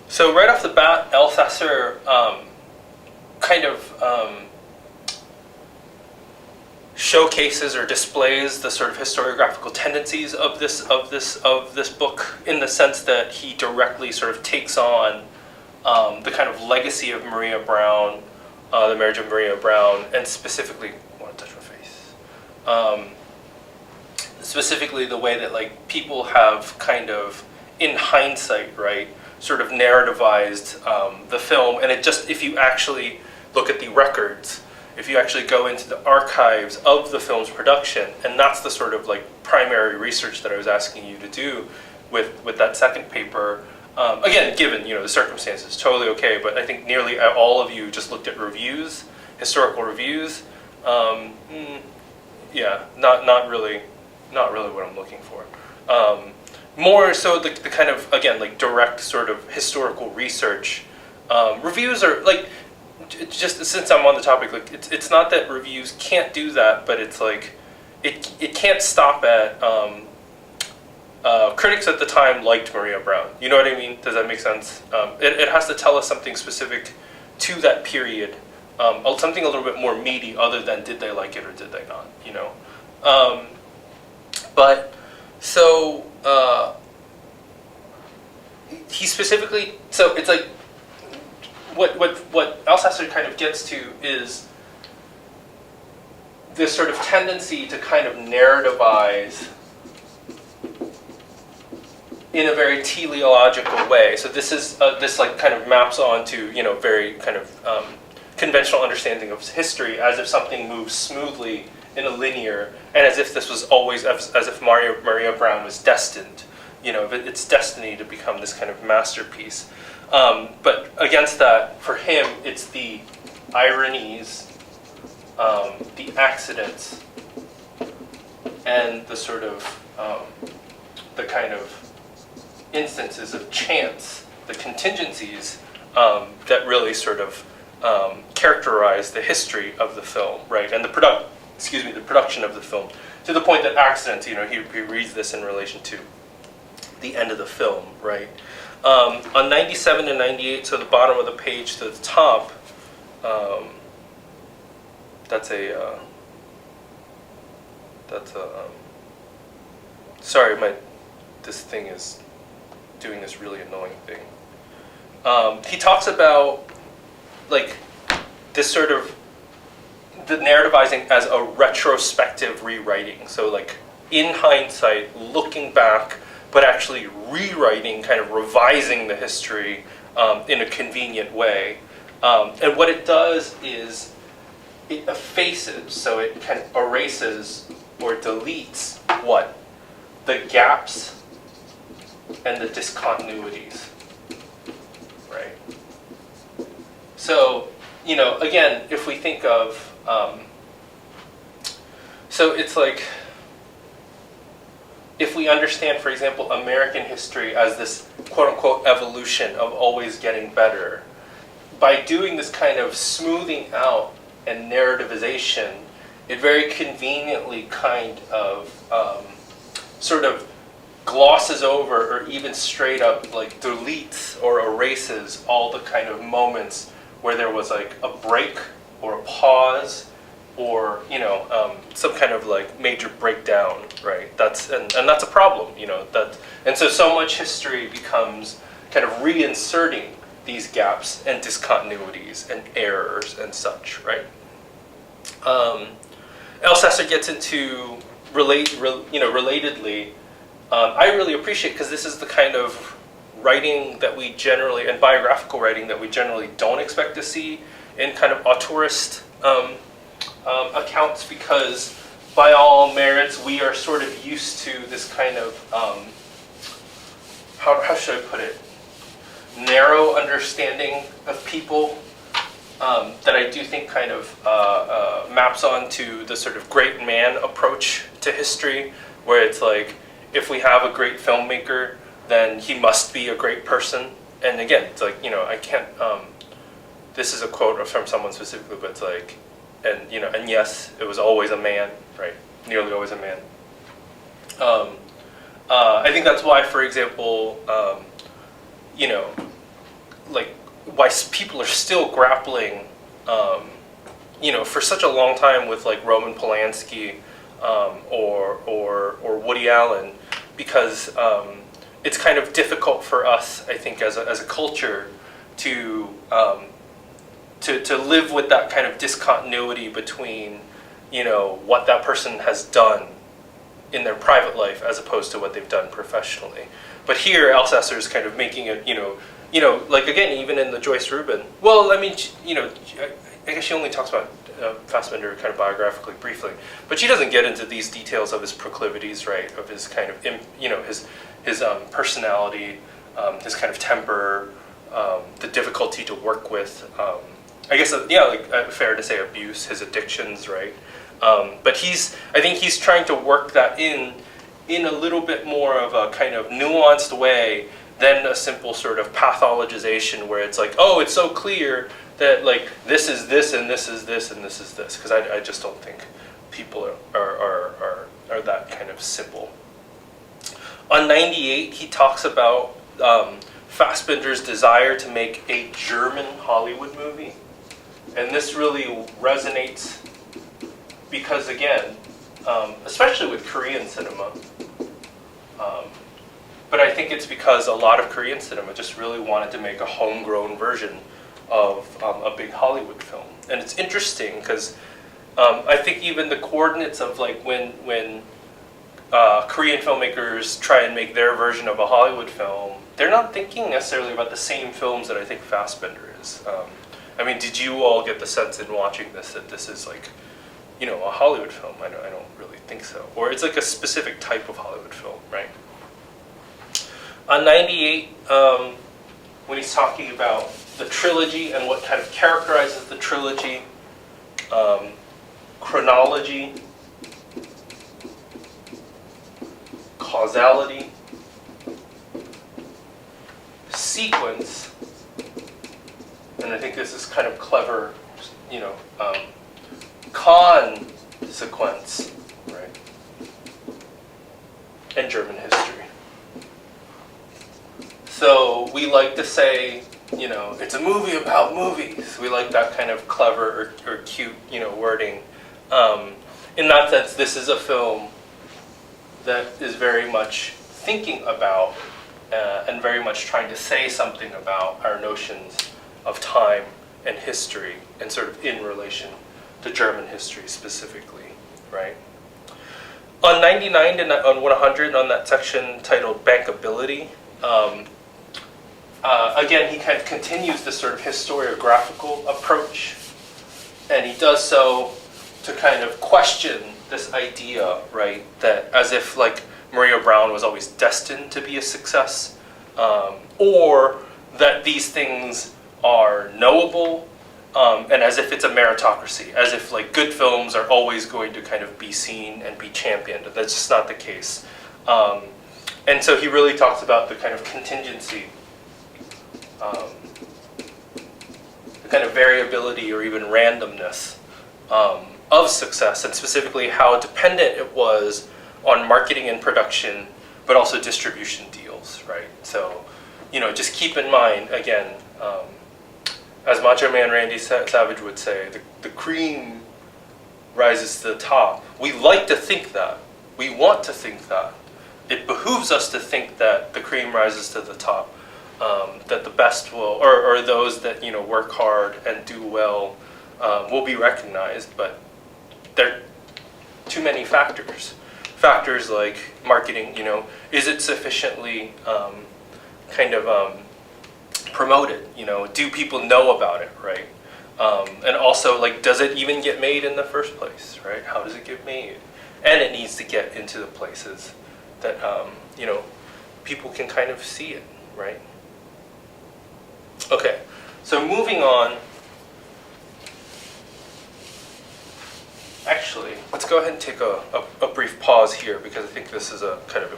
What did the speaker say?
So right off the bat, Althusser kind of showcases or displays the sort of historiographical tendencies of this book, in the sense that he directly sort of takes on the kind of legacy of Maria Braun, the marriage of Maria Braun, and specifically, I want to touch my face. Specifically, the way that like people have kind of, in hindsight, right, sort of narrativized the film, and it just, if you actually look at the records, if you actually go into the archives of the film's production, and that's the sort of like primary research that I was asking you to do with that second paper. Again, given the circumstances, totally okay. But I think nearly all of you just looked at reviews, historical reviews. Yeah, not really what I'm looking for. More so the kind of, again, like direct sort of historical research. Reviews are like, just since I'm on the topic, like it's not that reviews can't do that, but it's like it can't stop at critics at the time liked Maria Braun. You know what I mean? Does that make sense? It has to tell us something specific to that period, something a little bit more meaty, other than did they like it or did they not? But so he specifically, so it's like what Althusser kind of gets to is this sort of tendency to kind of narrativize in a very teleological way. So this is this like kind of maps onto very kind of conventional understanding of history, as if something moves smoothly in a linear, and as if this was always, as if Maria Braun was destined, its destiny to become this kind of masterpiece. But against that, for him, it's the ironies, the accidents, and the sort of the kind of instances of chance, the contingencies that really sort of characterize the history of the film, right? And the production of the film, to the point that accidents, he reads this in relation to the end of the film, right? On 97 and 98, so the bottom of the page to the top, sorry, this thing is doing this really annoying thing. He talks about like this sort of the narrativizing as a retrospective rewriting. So like in hindsight, looking back, but actually rewriting, kind of revising the history in a convenient way. And what it does is it effaces, so it kind of erases or deletes what? The gaps and the discontinuities, right? So, again, if we think of, so it's like, if we understand, for example, American history as this quote-unquote evolution of always getting better, by doing this kind of smoothing out and narrativization, it very conveniently kind of sort of glosses over, or even straight up like deletes or erases all the kind of moments where there was like a break or a pause, or some kind of like major breakdown, right? That's and that's a problem, and so much history becomes kind of reinserting these gaps and discontinuities and errors and such, right? Althusser gets into relatedly. I really appreciate, because this is the kind of writing that we generally, and biographical writing that we generally don't expect to see in kind of auteurist accounts, because by all merits we are sort of used to this kind of how should I put it, narrow understanding of people that I do think kind of maps onto the sort of great man approach to history, where it's like, if we have a great filmmaker, then he must be a great person. And again, it's like, I can't, this is a quote from someone specifically, but it's like, and yes, it was always a man, right? Nearly always a man. I think that's why, for example, like why people are still grappling, for such a long time with like Roman Polanski, or Woody Allen, because it's kind of difficult for us, I think, as a culture to live with that kind of discontinuity between, what that person has done in their private life as opposed to what they've done professionally. But here, Alsasser is kind of making it, like again, even in the Joyce Rubin. Well, I mean, I guess she only talks about Fassbinder kind of biographically briefly, but she doesn't get into these details of his proclivities, right? Of his kind of, his personality, his kind of temper, the difficulty to work with. I guess, fair to say abuse, his addictions, right? But I think he's trying to work that in a little bit more of a kind of nuanced way than a simple sort of pathologization where it's like, oh, it's so clear that like this is this and this is this and this is this, because I just don't think people are that kind of simple. On 98, he talks about Fassbinder's desire to make a German Hollywood movie. And this really resonates because, again, especially with Korean cinema, but I think it's because a lot of Korean cinema just really wanted to make a homegrown version of a big Hollywood film. And it's interesting because I think even the coordinates of like when Korean filmmakers try and make their version of a Hollywood film, they're not thinking necessarily about the same films that I think Fassbinder is. I mean, did you all get the sense in watching this that this is like, a Hollywood film? I don't really think so. Or it's like a specific type of Hollywood film, right? On 98, when he's talking about the trilogy and what kind of characterizes the trilogy, chronology, causality, sequence, and I think this is kind of clever, consequence, right? And German history. So we like to say, it's a movie about movies. We like that kind of clever or cute, wording. In that sense, this is a film that is very much thinking about and very much trying to say something about our notions of time and history, and sort of in relation to German history specifically, right? On 99 and on 100, on that section titled Bankability, again, he kind of continues this sort of historiographical approach, and he does so to kind of question this idea, right, that as if like Maria Braun was always destined to be a success, or that these things are knowable, and as if it's a meritocracy, as if like good films are always going to kind of be seen and be championed. That's just not the case. And so he really talks about the kind of contingency, the kind of variability or even randomness of success, and specifically how dependent it was on marketing and production, but also distribution deals, right? So, just keep in mind, again, as Macho Man Randy Savage would say, the cream rises to the top. We like to think that. We want to think that. It behooves us to think that the cream rises to the top, that the best will, or those that, work hard and do well, will be recognized, but there are too many factors. Factors like marketing, is it sufficiently promoted? Do people know about it, right? And also, like, does it even get made in the first place, right? How does it get made? And it needs to get into the places that, people can kind of see it, right? Okay, so moving on. Actually, let's go ahead and take a brief pause here, because I think this is a kind of